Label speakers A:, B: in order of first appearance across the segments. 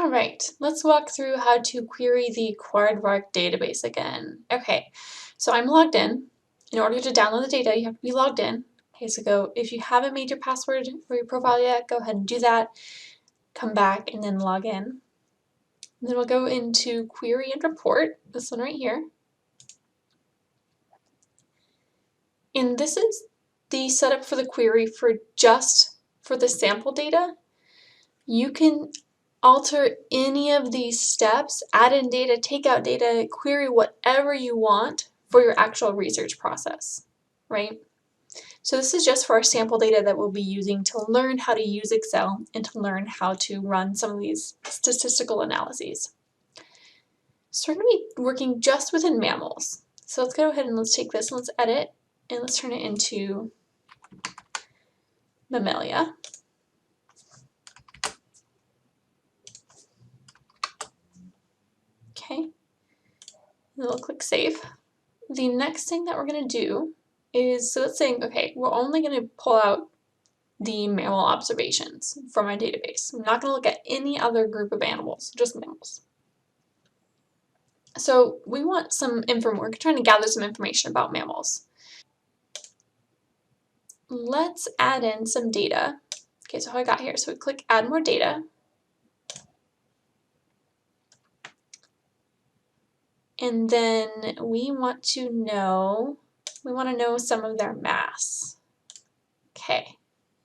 A: All right, let's walk through how to query the Quaardvark database again. Okay, so I'm logged in. In order to download the data, you have to be logged in. Okay, so if you haven't made your password for your profile yet, go ahead and do that. Come back and then log in. And then we'll go into Query and Report, this one right here. And this is the setup for the query for just for the sample data. You can alter any of these steps, add in data, take out data, query whatever you want for your actual research process, right? So this is just for our sample data that we'll be using to learn how to use Excel and to learn how to run some of these statistical analyses. So we're going to be working just within mammals. So let's go ahead and let's take this and let's edit and let's turn it into mammalia. Okay, and then we'll click save. The next thing that we're going to do is, so let's say, okay, we're only going to pull out the mammal observations from our database. I'm not going to look at any other group of animals, just mammals. So we want some information, we're trying to gather some information about mammals. Let's add in some data. Okay, so how I got here, so we click add more data. And then we want to know some of their mass. Okay,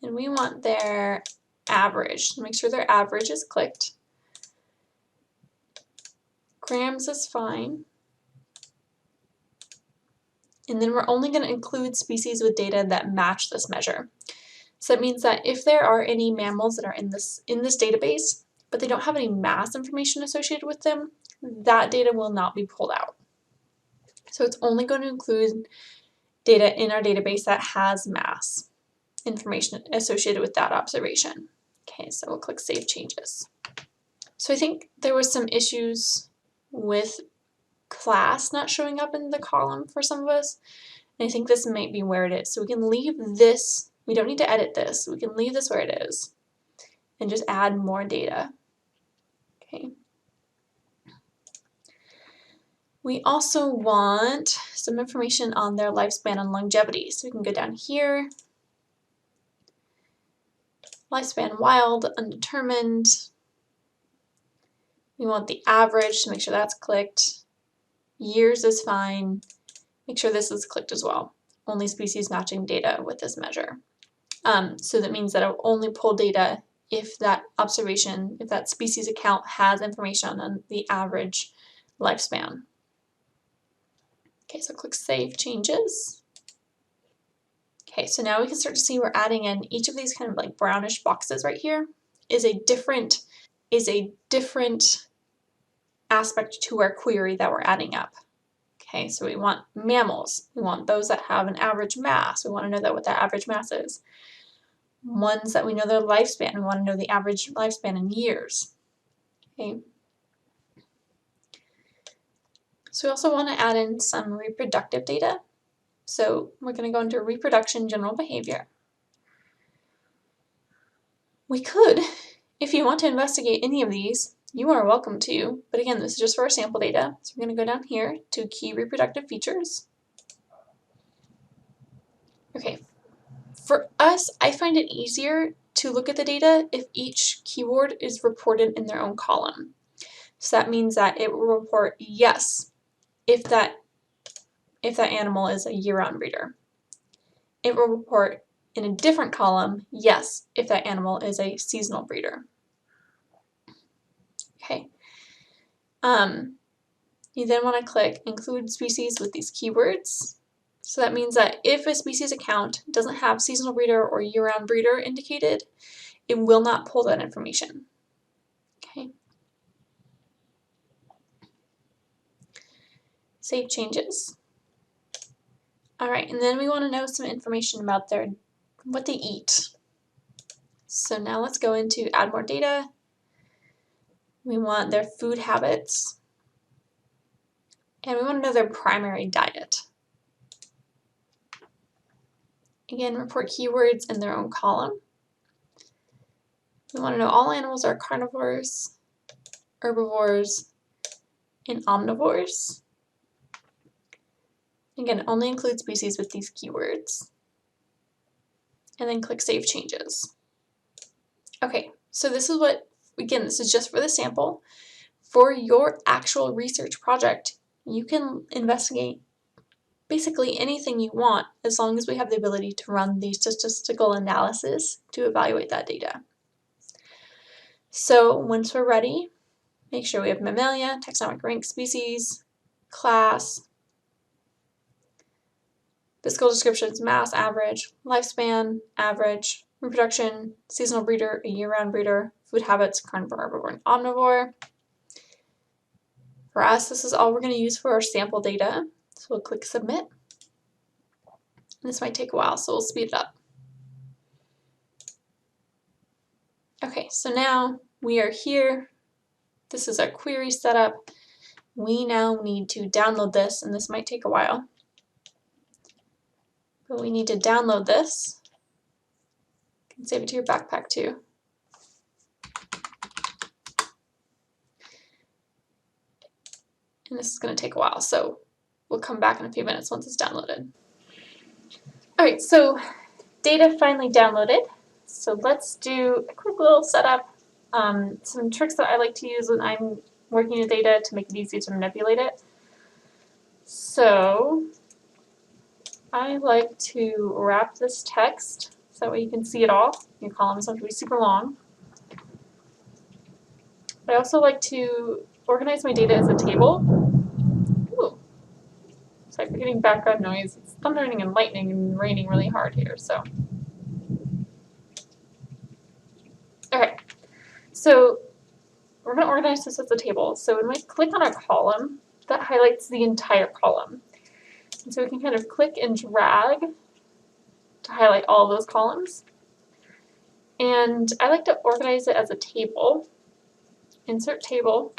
A: and we want their average. Make sure their average is clicked. Grams is fine. And then we're only going to include species with data that match this measure. So that means that if there are any mammals that are in this database, but they don't have any mass information associated with them, that data will not be pulled out. So it's only going to include data in our database that has mass information associated with that observation. Okay, so we'll click Save Changes. So I think there was some issues with class not showing up in the column for some of us, and I think this might be where it is. So we can leave this, we don't need to edit this, we can leave this where it is and just add more data. Okay. We also want some information on their lifespan and longevity. So we can go down here, lifespan wild, undetermined. We want the average to make sure that's clicked. Years is fine. Make sure this is clicked as well. Only species matching data with this measure. So that means that I'll only pull data if that observation, if that species account has information on the average lifespan. Okay, so click Save Changes. Okay, so now we can start to see we're adding in each of these kind of like brownish boxes right here is a different aspect to our query that we're adding up. Okay, so we want mammals. We want those that have an average mass. We want to know that what that average mass is. Ones that we know their lifespan. We want to know the average lifespan in years. Okay. So we also want to add in some reproductive data. So we're going to go into reproduction general behavior. We could, if you want to investigate any of these, you are welcome to, but again, this is just for our sample data. So we're going to go down here to key reproductive features. Okay, for us, I find it easier to look at the data if each keyword is reported in their own column. So that means that it will report yes if that animal is a year-round breeder. It will report in a different column yes if that animal is a seasonal breeder. Okay. You then want to click Include Species with these keywords. So that means that if a species account doesn't have seasonal breeder or year-round breeder indicated, it will not pull that information. Okay. Save Changes. All right, and then we want to know some information about what they eat. So now let's go into Add More Data. We want their food habits. And we want to know their primary diet. Again, report keywords in their own column. We want to know all animals are carnivores. herbivores, and omnivores. Again, only include species with these keywords. And then click Save Changes. Okay, so this is what, again, this is just for the sample. For your actual research project, you can investigate basically anything you want as long as we have the ability to run the statistical analysis to evaluate that data. So once we're ready, make sure we have mammalia, taxonomic rank, species, class, physical descriptions, mass, average, lifespan, average, reproduction, seasonal breeder, a year-round breeder, food habits, carnivore, herbivore, and omnivore. For us, this is all we're going to use for our sample data. So we'll click Submit. This might take a while, so we'll speed it up. Okay, so now we are here. This is our query setup. We now need to download this, and this might take a while. But we need to download this. You can save it to your backpack too. And this is going to take a while, so we'll come back in a few minutes once it's downloaded. Alright, so data finally downloaded. So let's do a quick little setup. Some tricks that I like to use when I'm working with data to make it easy to manipulate it. So I like to wrap this text so that way you can see it all. Your columns don't have to be super long. I also like to organize my data as a table. Ooh. Sorry for getting background noise. It's thundering and lightning and raining really hard here, so. Okay, so we're going to organize this as a table. So when we click on a column, that highlights the entire column. And so we can kind of click and drag to highlight all of those columns. And I like to organize it as a table. Insert table,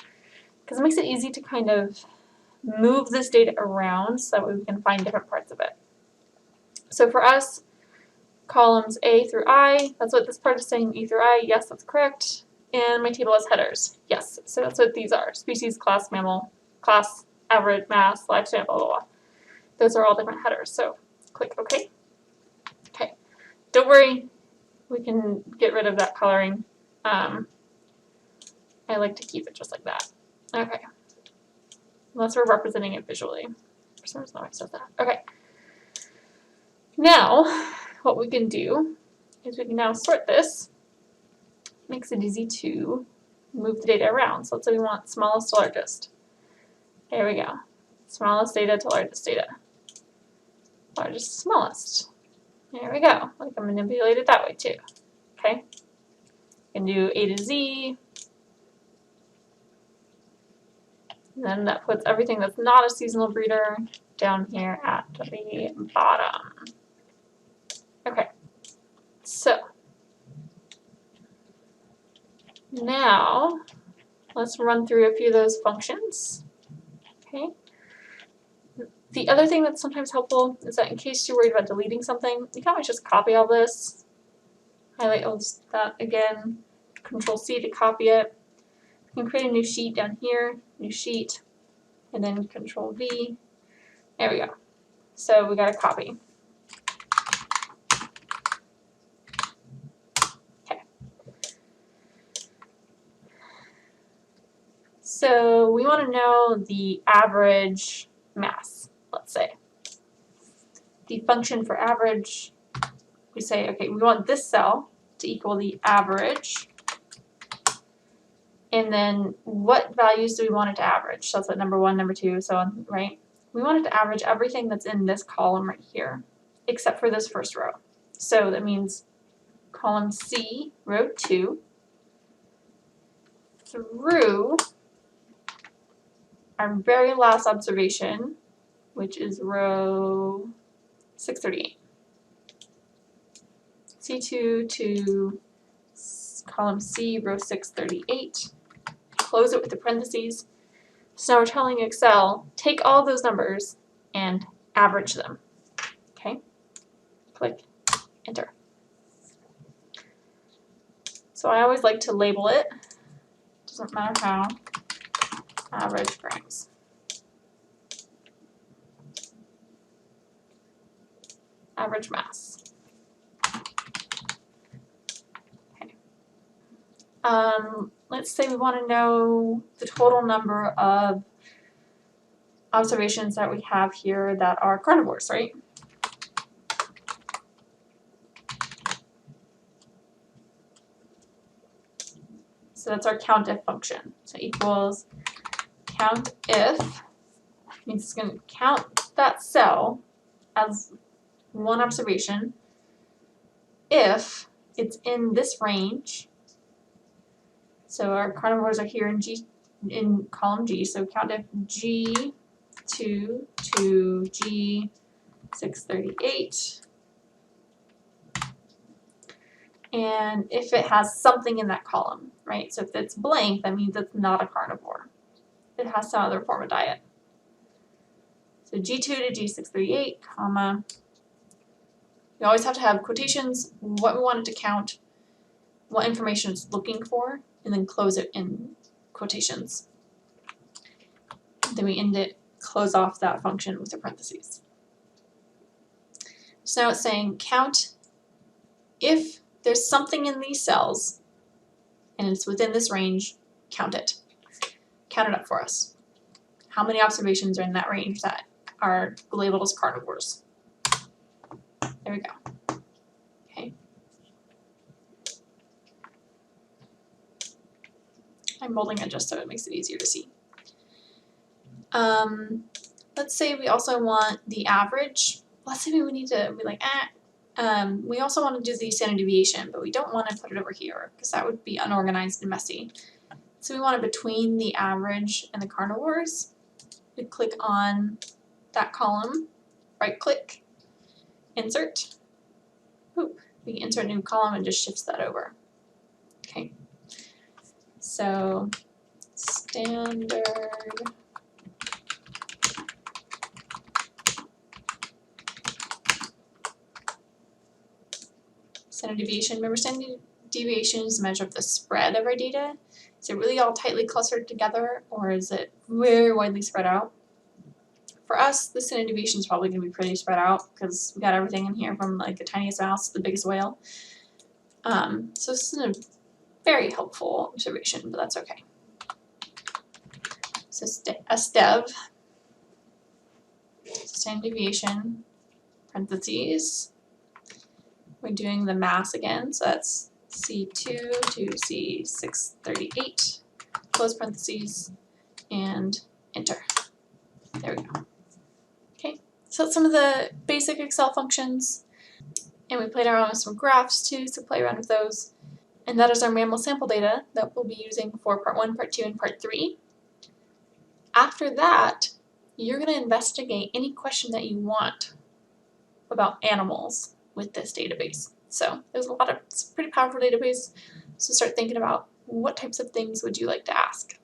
A: because it makes it easy to kind of move this data around so that way we can find different parts of it. So for us, columns A through I, that's what this part is saying, E through I, yes, that's correct. And my table has headers, yes, so that's what these are. Species, class, mammal, class, average, mass, lifespan, blah, blah, blah. Those are all different headers, so click OK. Okay, don't worry, we can get rid of that coloring. I like to keep it just like that. Okay, unless we're representing it visually. For some reason, I said that. Okay. Now, what we can do is we can now sort this. Makes it easy to move the data around. So let's say we want smallest to largest. There we go. Smallest data to largest data. Largest to smallest. There we go. We can manipulate it that way too. Okay. You can do A to Z. And then that puts everything that's not a seasonal breeder down here at the bottom. Okay. So now let's run through a few of those functions. Okay. The other thing that's sometimes helpful is that in case you're worried about deleting something, you can always just copy all this. Highlight all that again. Control C to copy it. You can create a new sheet down here, new sheet, and then Control V. There we go. So we got a copy. Okay. So we want to know the average mass, let's say. The function for average, we say, okay, we want this cell to equal the average. And then what values do we want it to average? So that's what number 1, number 2, so on, right? We want it to average everything that's in this column right here, except for this first row. So that means column C, row 2, through our very last observation, which is row 638. C2 to column C, row 638. Close it with the parentheses. So now we're telling Excel, take all those numbers and average them. Okay? Click Enter. So I always like to label it. Doesn't matter how. average grams. Average mass. Okay. Let's say we want to know the total number of observations that we have here that are carnivores, right? So that's our Countif function. So equals Countif, means it's going to count that cell as one observation if it's in this range. So our carnivores are here in column G. So Countif G2 to G638. And if it has something in that column, right? So if it's blank, that means it's not a carnivore. It has some other form of diet. So G2 to G638, comma. We always have to have quotations, what we want it to count, what information it's looking for, and then close it in quotations. Then we end it, close off that function with a parentheses. So now it's saying count if there's something in these cells and it's within this range, count it. Count it up for us. How many observations are in that range that are labeled as carnivores? There we go. Okay. I'm bolding it just so it makes it easier to see. Let's say we also want the average. Let's say we need to be like, we also want to do the standard deviation, but we don't want to put it over here because that would be unorganized and messy. So we want it between the average and the carnivores. We click on that column, right click, insert. Ooh, we can insert a new column and just shifts that over. Okay. So standard deviation. Remember, standard deviation is a measure of the spread of our data. Is it really all tightly clustered together, or is it very widely spread out? For us, the standard deviation is probably going to be pretty spread out because we got everything in here from like the tiniest mouse to the biggest whale. So this is a very helpful observation, but that's okay. So a STEV, standard deviation, parentheses. We're doing the mass again, so that's C2 to C638, close parentheses, and enter. There we go. Okay, so that's some of the basic Excel functions, and we played around with some graphs too, so play around with those. And that is our mammal sample data that we'll be using for part 1, part 2, and part 3. After that, you're going to investigate any question that you want about animals with this database. So it's a pretty powerful database. So start thinking about what types of things would you like to ask.